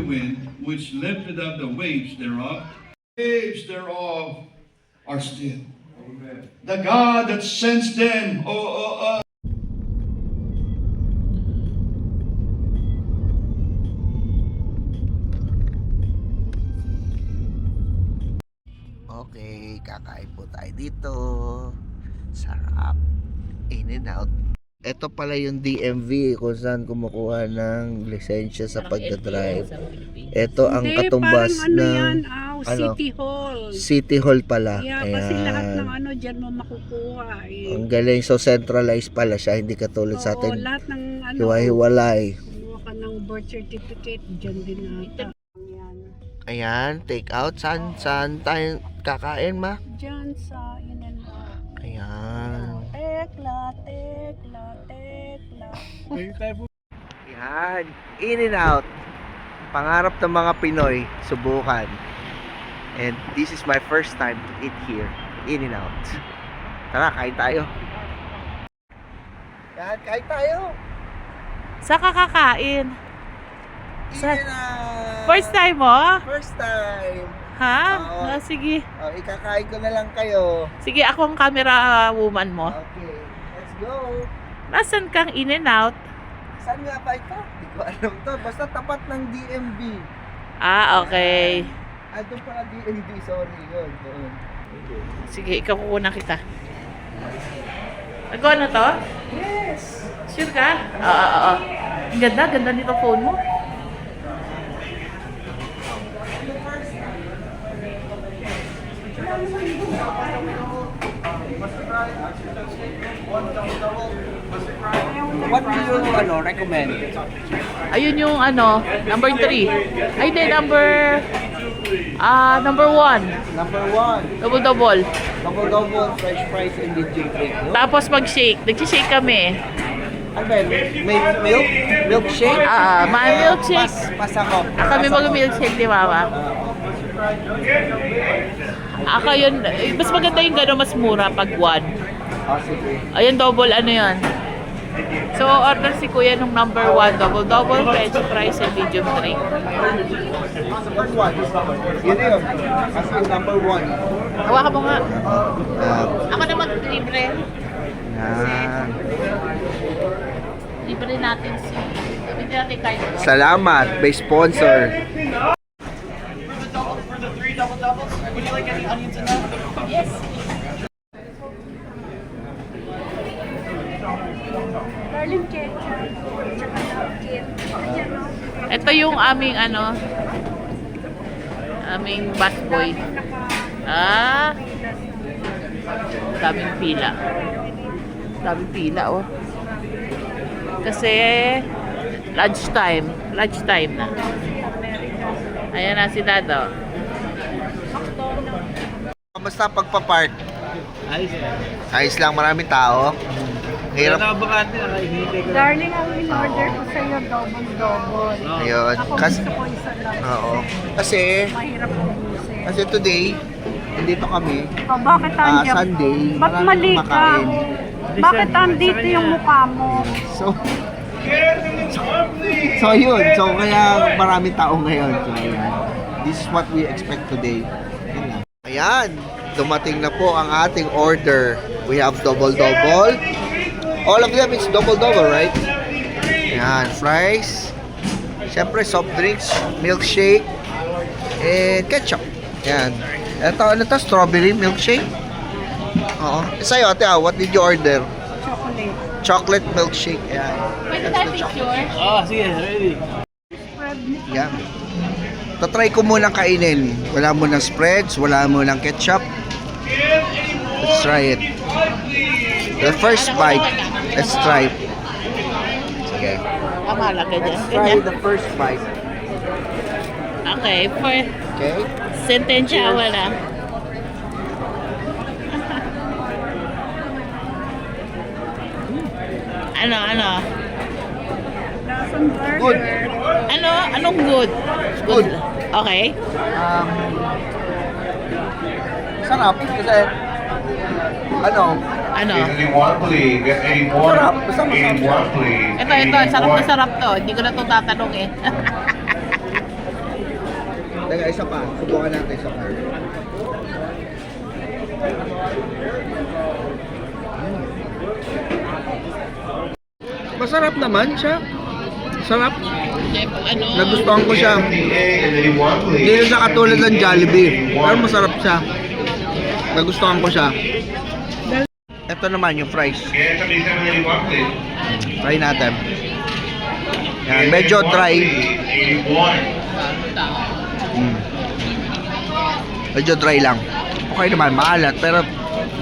wind, which lifted up the waves thereof. Waves thereof are still. Amen. The God that sends them, Okay, kakain po tayo dito. Sarap. In and out. Ito pala yung DMV kung saan kumukuha ng lisensya sa pagdadrive. Ito ang katumbas ng City Hall. City Hall pala. Yeah, kasi lahat ng dyan mo makukuha. Ang galing. So centralized pala siya. Hindi katulad sa atin. Lahat ng hiwa-hiwalay. kumuha ka ng birth certificate, dyan din ata. Ayan, take out. Saan tayo kakain, ma? Dyan sa In-N-Out. Ayan. Tekla. Yan, in and out. Pangarap ng mga Pinoy, subukan. And this is my first time to eat here, in and out. Tara, kain tayo. Yan, kain tayo. Sa kakakain? In and out. First time mo? First time. Ha? Oo. Sige. Oh, ikakain ko na lang kayo. Sige, ako ang camera woman mo. Okay, let's go. Nasaan kang in and out? Saan nga ba ito? Hindi ko alam to. Basta tapat ng DMV. Ah, okay. Doon pala DMV, sorry. Yun, doon. Sige, ikaw kukunan kita. Nagawa na to? Yes! Sure ka? Oo. Ang ganda nito phone mo. What do you recommend? Ayun yung number 3. Ay, hindi, number 1. Number 1, Double. double fresh fries and medium drink. No? Tapos mag-shake. Nag-shake kami. Ano ba yun? May milkshake? May milkshake. Pas ako. Kami mag-milkshake ni Mama. Ako yun, mas maganda yung gano'n, mas mura pag 1. Sige. Ayun, double yun. So, order si Kuya nung number 1, double, veg fries and medium drink. Number 1. Yun yun. As in number 1. Hawakan mo nga. Ako na mag-libre. Libre natin hindi natin kayo. Salamat, may sponsor. Yes. Darling ketchup. Tsaka napkin. Ayan o. Ito yung aming aming busboy. Daming pila. Oh. Kasi lunchtime na. Ayan na si Dado. Kamusta pagpa-park? Ayos lang, maraming tao. Hirap. Darling, ang in-order ko sa'yo, double. Ayun. Ako gusto ko isa lang. Oo. Kasi Mahirap ubusin. Kasi today, nandito kami. Bakit andyan? Sunday. Ba't Maraming mali ka? kumakain. Bakit andito yung mukha mo? So yun. So kaya maraming tao ngayon. So ayun. This is what we expect today. Yun lang. Ayan. Dumating na po ang ating order. We have double. All of them is double, right? Ayan. Fries. Siyempre soft drinks. Milkshake. And ketchup. Ayan. Ito, ano to? Strawberry milkshake? Oo. Sa'yo, ate, what did you order? Chocolate. Chocolate milkshake. Ayan. Pwede tayo picture? Sige, ready. Yan. Tatry ko munang kainin. Wala munang spreads, wala munang ketchup. Let's try it. The first bite. Let's try it. Sige. Tama lang, ganyan. Let's try the first bite. Okay, for Okay? sentensya wala. Ano? Lasang burger. Good. Anong good? Good. Okay. Sarap. Kasi, ano? Anyone, please. Get anyone. Sarap. Basta masarap. Anyone, please. Ito, sarap na sarap to. Hindi ko na ito tatanong eh. Ay, isa pa. Subukan natin isa pa. Masarap naman siya. Sarap. Nagustuhan ko siya. Hindi na siya katulad ng Jollibee. Pero masarap siya. Nagustuhan ko siya. Ito naman yung fries. Try natin. Yan, medyo dry. Medyo dry lang. Okay naman, maalat. Pero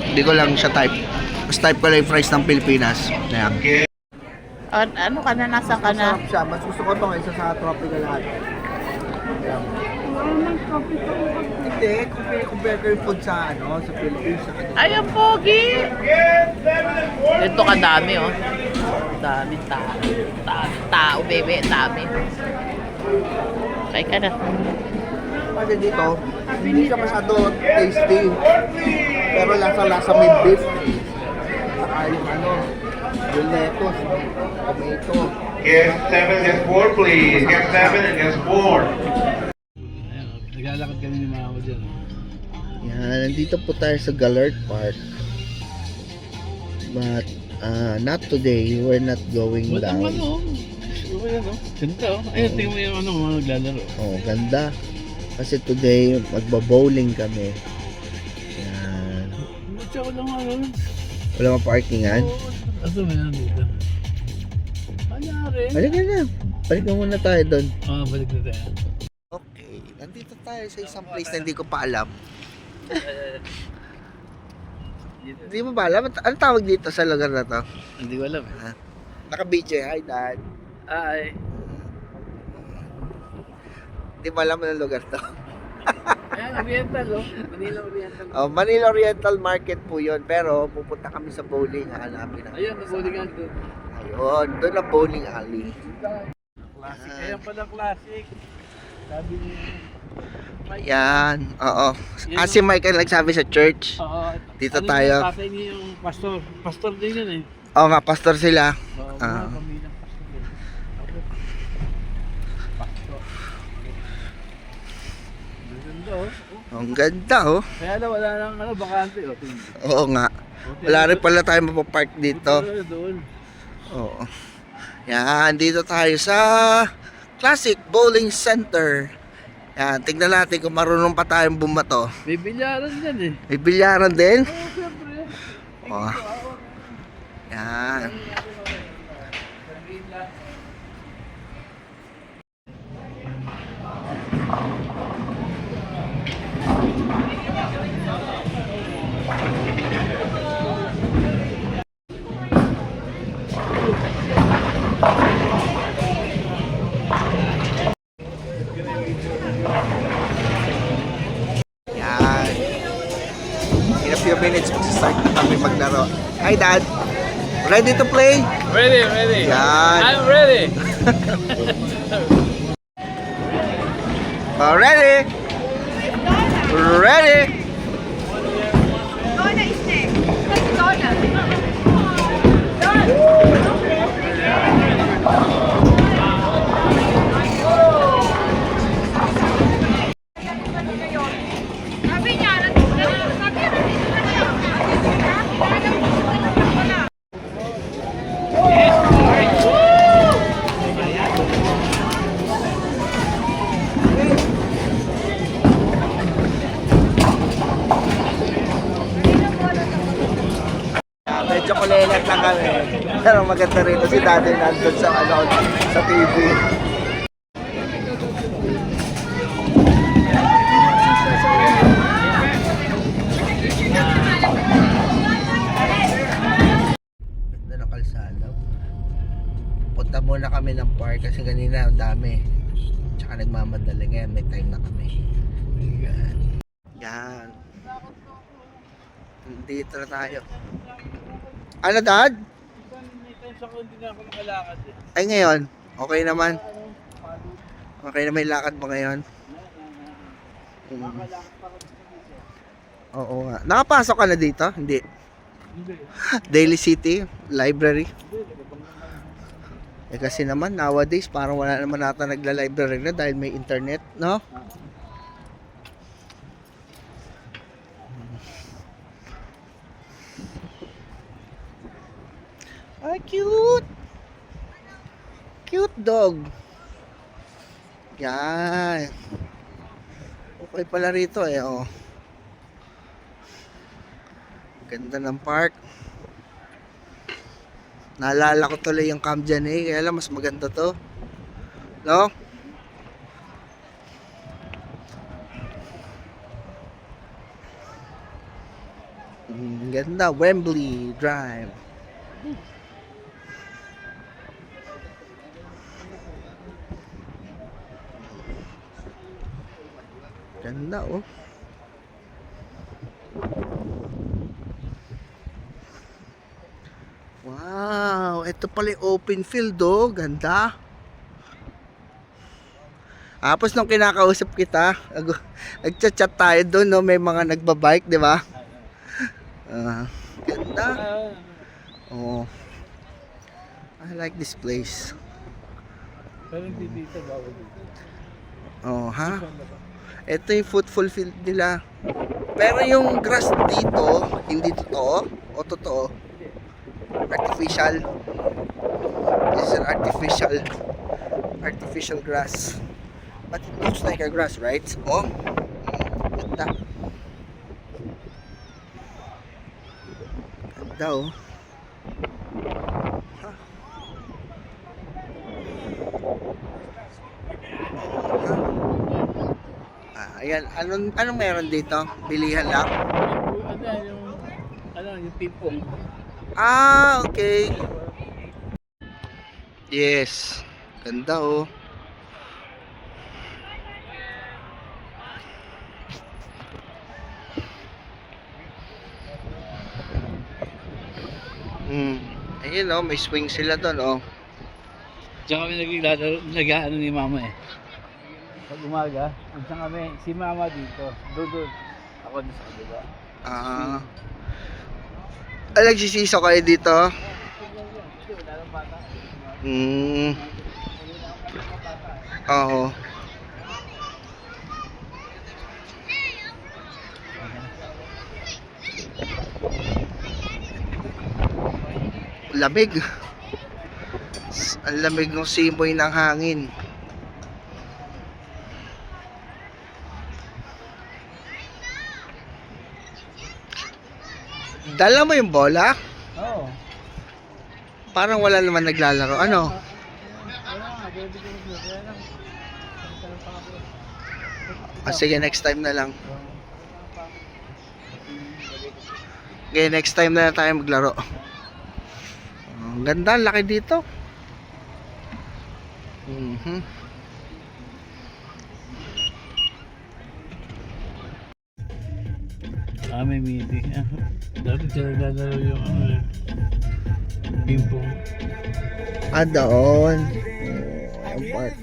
hindi ko lang siya type. Mas type ko lang yung fries ng Pilipinas. Ayan. Ano ka na? Nasa ka na? Masarap siya. Mas gusto ko ito kaysa sa tropical lahat. Ayan. Hindi, compare ko yung food sa sa Philippines. Ay, ang pogi! Ito kadami, oh. Dami tao. Dami tao, bebe. Dami. Kaya ka na. Kasi dito, hindi siya masyado tasty. Pero lasa-lasa may beef. Saka yung yung lettuce, tomato. Guest 7, guest 4, please. Guest 7 and guest 4. Naglalakad kami ni Mama dyan. Yan, nandito po tayo sa Gallard Park. But, not today. We're not going Ba't ang down. Ganda Ayun, tingnan mo yung mga naglalaro. Oh, ganda. Kasi today, magba-bowling kami. Yan. Ba't siya walang Wala mga parkingan. Aso mo yan dito? Anyari? Balik na. Balik na muna tayo doon. Balik na tayo. Okay, nandito tayo sa isang place na hindi ko pa alam. Hindi mo ba alam? Ano tawag dito sa lugar na to? Hindi ko alam. Naka-BJ. Hi, Dad. Ay. Hindi mo alam ang lugar to. Ayan, Oriental Manila Oriental. Manila Oriental Market po yun. Pero pupunta kami sa bowling. Hahanapin namin. Ayun, nag-bowlingan doon. Ayun, doon ang bowling alley. Classic. Ayan pala classic. Sabi niya. Yan, oo. Si Michael nagsabi sa church. Oo. Dito tayo. Tatay niya yung pastor. Pastor din yun eh. Oo nga, pastor sila. Oo, Ah. mga pamilyang pastor din. Pastor. Ganda Ang ganda, oh. Kaya na wala nang bakante. Oo nga. Wala rin pala tayo mapapark dito. Doon. Oo. Yan, dito tayo sa Classic Bowling Center. Yan, tignan natin kung marunong pa tayong bumato. May bilyaran dyan eh. May bilyaran din. Oo, siyempre. Oh. Yan. Yan. In a few minutes, mag-start na kami maglaro. Hi, Dad. Ready to play? Ready. Yan. I'm ready. Ready? Ready? Donna is next. Donna. Sabi niya, Medyo kulelat lang kami. Pero maganda rito si Daddy nandun sa sa TV. Ganda ng kalsada. Punta muna kami ng park kasi kanina ang dami. Tsaka nagmamadali ngayon, may time na kami. Yan. Dito na tayo. Ano, Dad? May times ako hindi na ako nakalakad eh. Ay, ngayon. Okay naman. Okay na may lakad mo ngayon. Oo nga. Nakapasok ka na dito? Hindi. Daily City Library. Kasi naman nowadays parang wala naman nata nagla-library na dahil may internet, no? Ay, cute! Cute dog. Yan. Okay pala rito eh, oh. Ganda ng park. Naalala ko tuloy yung Camp Janay, kaya lang mas maganda to. No? Ganda, Wembley Drive. Ganda oh. Wow, ito pala yung open field oh, ganda. Tapos nung kinakausap kita, nagchat-chat tayo doon, no? May mga nagbabike, di ba? Ganda. Oh. I like this place. Pero hindi dito, bawal dito. Oh, ha? Ito yung football field nila. Pero yung grass dito, hindi totoo. O totoo? Artificial. This is an artificial grass. But it looks like a grass, right? Oh, ganda. Ganda oh. Ha? Ayan, anong meron dito? Bilihan lang? Yung pipong. Ah, okay. Yes. Ganda oh. Ayun oh, may swing sila doon oh. Diyan kami nag-ano ni mama eh. Pag umaga, diyan kami, si mama dito. Doon. Ako doon sa kabila. Ah. Nagsisiso kayo dito? Oo. Lamig. Ang lamig ng simoy ng hangin. Dala mo yung bola? Oo. Parang wala naman naglalaro. Ano? Sige, next time na lang. Okay, next time na tayo maglaro. Ang ganda, laki dito. May meeting. Dati sila naglalaro yung ping-pong. Doon. Ang park.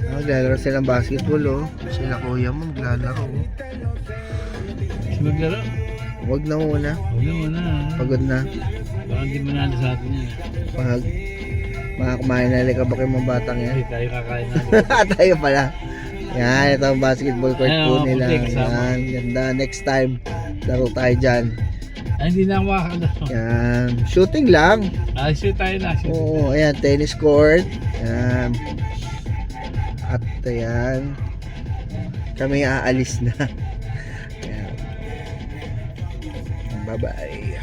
Maglalaro silang basketball oh. Sila kuya mo maglalaro oh. Maglaro? Huwag na muna. Pagod na. Baka hindi manalo sa atin yan. Pag mga kumain na likabak yung mga batang yan. Hindi tayo kakain natin. Tayo pala. Yan, ito ang basketball court po nila. kasama. Yan, ganda. Next time, laro tayo dyan. Hindi na ako makakalaro. Yan, shooting lang. Shoot tayo na. Oo, ayan, tennis court. Yan. At ayan, kami aalis na. Ayan. Bye-bye.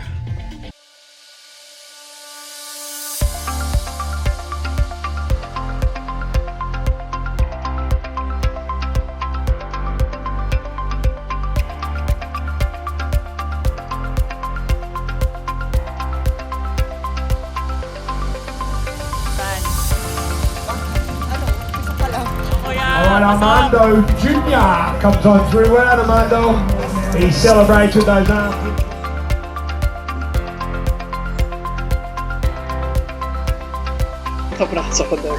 Armando Jr. comes on through. Well, Armando, he celebrates with those arms. Sobrang ko daw.